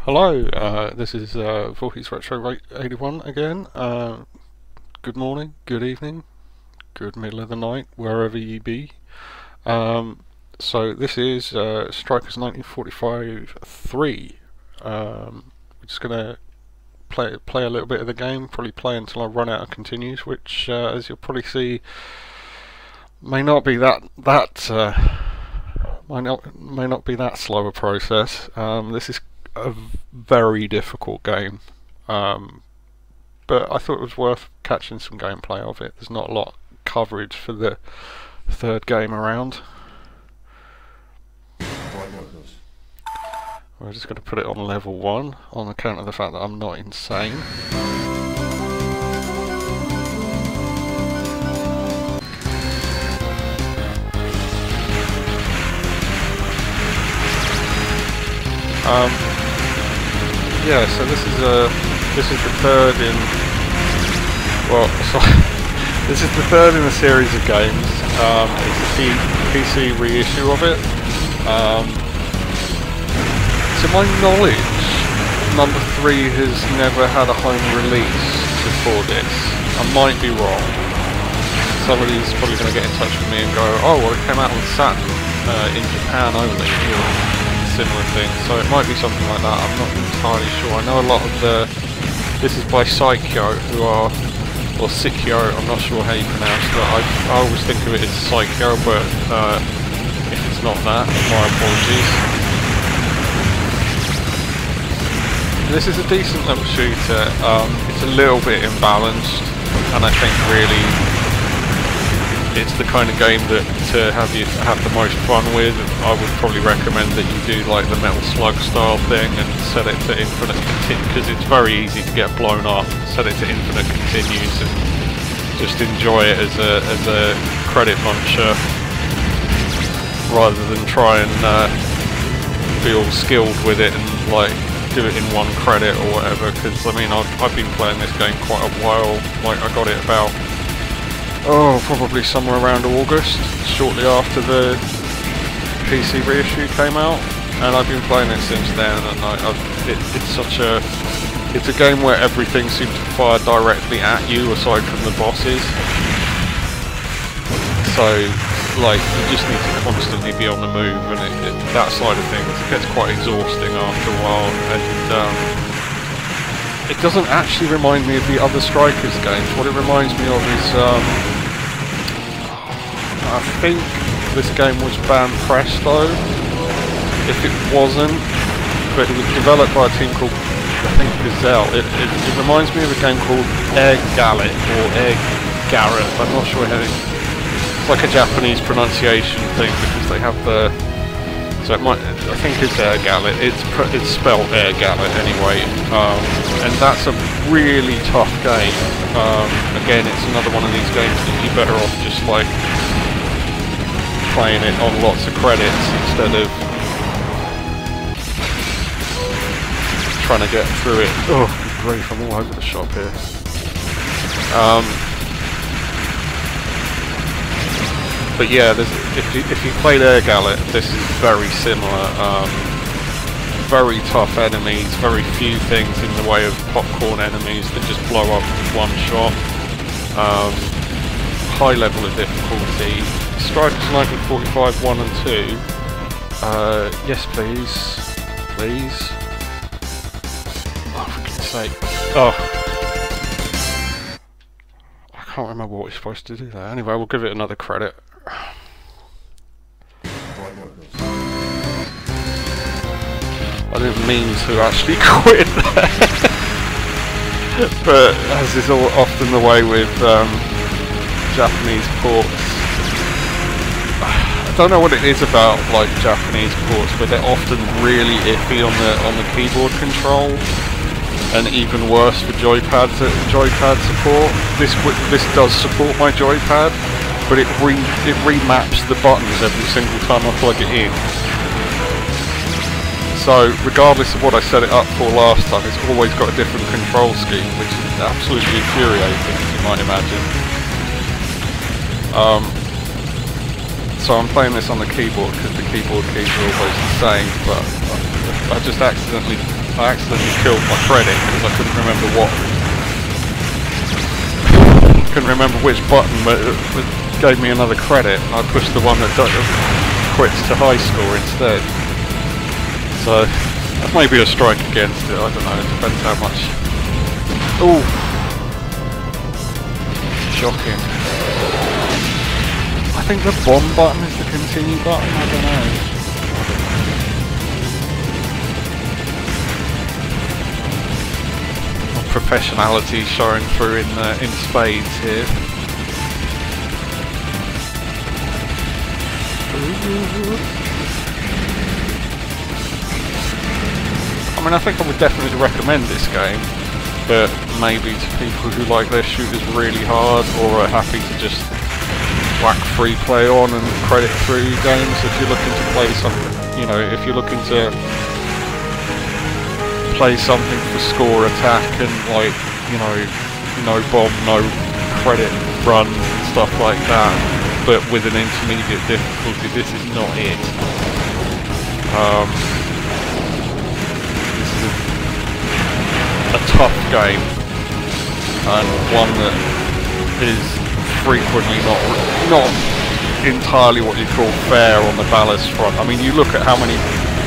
Hello, this is Vortex Retro 81 again. Good morning, good evening, good middle of the night, wherever ye be. So this is Strikers 1945 3. We're just gonna play a little bit of the game, probably play until I run out of continues, which, as you'll probably see, may not be that may not be that slow a process. This is a very difficult game, but I thought it was worth catching some gameplay of it. There's not a lot of coverage for the third game around. We're just going to put it on level 1 on account of the fact that I'm not insane. Yeah, so this is the third in, well, sorry, this is the third in a series of games. It's a PC reissue of it. To my knowledge, number 3 has never had a home release before this. I might be wrong. Somebody's probably going to get in touch with me and go, oh, well, it came out on Saturn in Japan only. Similar thing, so it might be something like that. I'm not entirely sure. I know a lot of this is by Psikyo, or Psikyo, I'm not sure how you pronounce it. I always think of it as Psikyo, but if it's not that, my apologies. This is a decent little shooter. It's a little bit imbalanced, and I think really it's the kind of game that to have the most fun with. I would probably recommend that you do like the Metal Slug style thing and set it to infinite because it's very easy to get blown up. Set it to infinite continues and just enjoy it as a credit muncher rather than try and be all skilled with it and like do it in one credit or whatever. Because I mean I've been playing this game quite a while. Like I got it about probably somewhere around August, shortly after the PC reissue came out, and I've been playing it since then. And it's a game where everything seems to fire directly at you, aside from the bosses. So, like, you just need to constantly be on the move, and that side of things gets quite exhausting after a while. And it doesn't actually remind me of the other Strikers games. What it reminds me of is I think this game was banned Presto. If it wasn't, but it was developed by a team called, I think, Gazelle. It reminds me of a game called Air Gallet or Air Garret. I'm not sure how it's like a Japanese pronunciation thing because they have the. So it might. I think it's Air Gallet. It's spelled Air Gallet anyway. And that's a really tough game. Again, it's another one of these games that you're better off just like playing it on lots of credits instead of trying to get through it. Oh, good grief, I'm all over the shop here. But yeah, if you played Air Gallet, this is very similar. Very tough enemies, very few things in the way of popcorn enemies that just blow up with one shot. High level of difficulty. Strikers 1945 1 and 2. Yes, please. Please. Oh, for goodness sake. Oh. I can't remember what we're supposed to do there. Anyway, we'll give it another credit. I didn't mean to actually quit there. But as is often the way with Japanese ports, I don't know what it is about like Japanese ports, but they're often really iffy on the keyboard control, and even worse for joypad support. This does support my joypad, but it remaps the buttons every single time I plug it in. So regardless of what I set it up for last time, it's always got a different control scheme, which is absolutely infuriating, as you might imagine. So I'm playing this on the keyboard because the keyboard keys are always the same, but I just accidentally I accidentally killed my credit because I couldn't remember which button gave me another credit. I pushed the one that quits to high score instead. So that may be a strike against it, I don't know, it depends how much. Ooh! Shocking. I think the bomb button is the continue button, I don't know. Professionality showing through in spades here. I mean, I think I would definitely recommend this game, but maybe to people who like their shooters really hard or are happy to just whack free play on and credit through games. If you're looking to play something, you know, if you're looking to play something for score attack and like, you know, no bomb, no credit run and stuff like that, but with an intermediate difficulty, this is not it. This is a tough game and one that is frequently not entirely what you call fair on the ballast front. I mean, you look at how many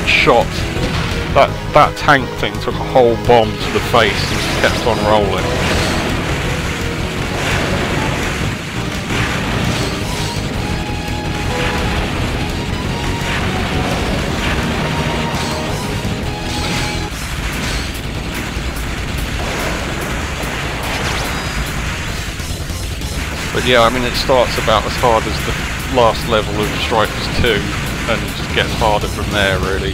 shots that tank thing took a whole bomb to the face and just kept on rolling. But yeah, I mean, it starts about as hard as the last level of Strikers 2 and just gets harder from there, really.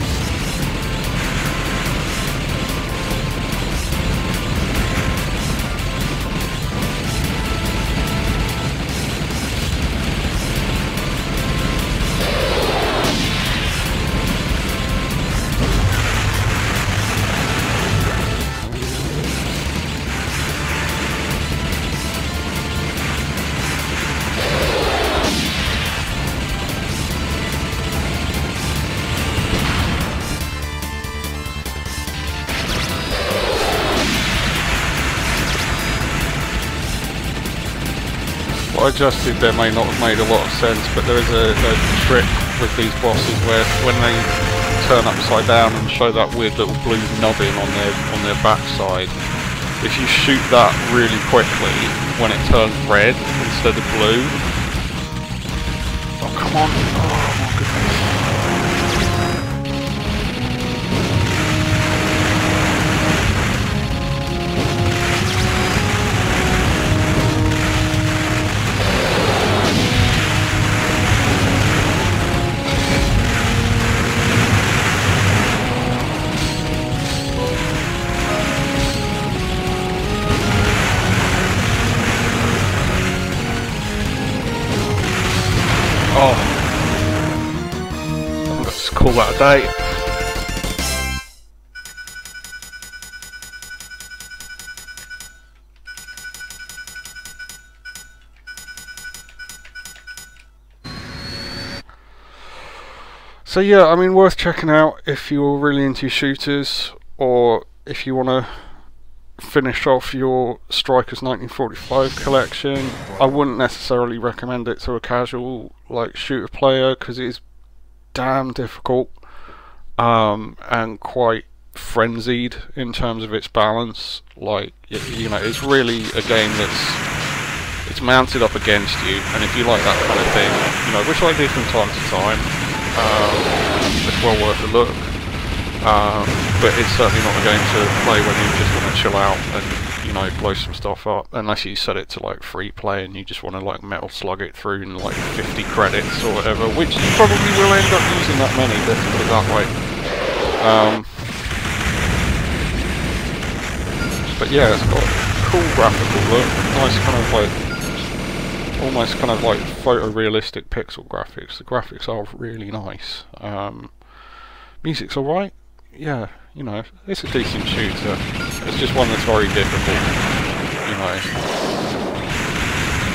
What I just did there may not have made a lot of sense, but there is a trick with these bosses where when they turn upside down and show that weird little blue nubbin on their backside, if you shoot that really quickly when it turns red instead of blue. Oh, come on. Oh my goodness. Oh, I think I'll just call that a day. So yeah, I mean, worth checking out if you're really into shooters, or if you want to finish off your Strikers 1945 collection. I wouldn't necessarily recommend it to a casual like shooter player because it is damn difficult and quite frenzied in terms of its balance. Like, you know, it's really a game it's mounted up against you, and if you like that kind of thing, you know, which I do from time to time, it's well worth a look. But it's certainly not a game to play when you just want to chill out and, you know, blow some stuff up, unless you set it to like free play and you just want to like metal slug it through in like 50 credits or whatever, which you probably will end up using that many, let's put it that way. But yeah, it's got a cool graphical look, nice kind of like, almost kind of like photorealistic pixel graphics. The graphics are really nice. Music's alright. Yeah, you know, it's a decent shooter. It's just one that's very difficult, you know.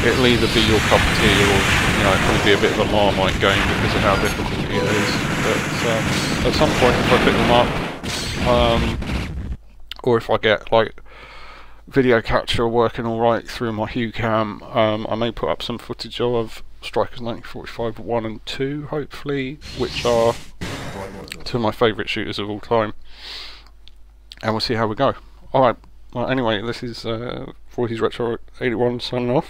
It'll either be your cup of tea or, you know, it'll probably be a bit of a Marmite game because of how difficult it is. But at some point, if I pick them up, or if I get like video capture working alright through my Hue cam, I may put up some footage of Strikers 1945 1 and 2, hopefully, which are two of my favourite shooters of all time, and we'll see how we go. Alright, well anyway, this is 40s Retro 81 signing off.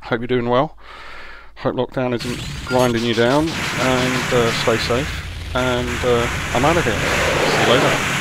Hope you're doing well. Hope lockdown isn't grinding you down, and stay safe, and I'm out of here. See you later.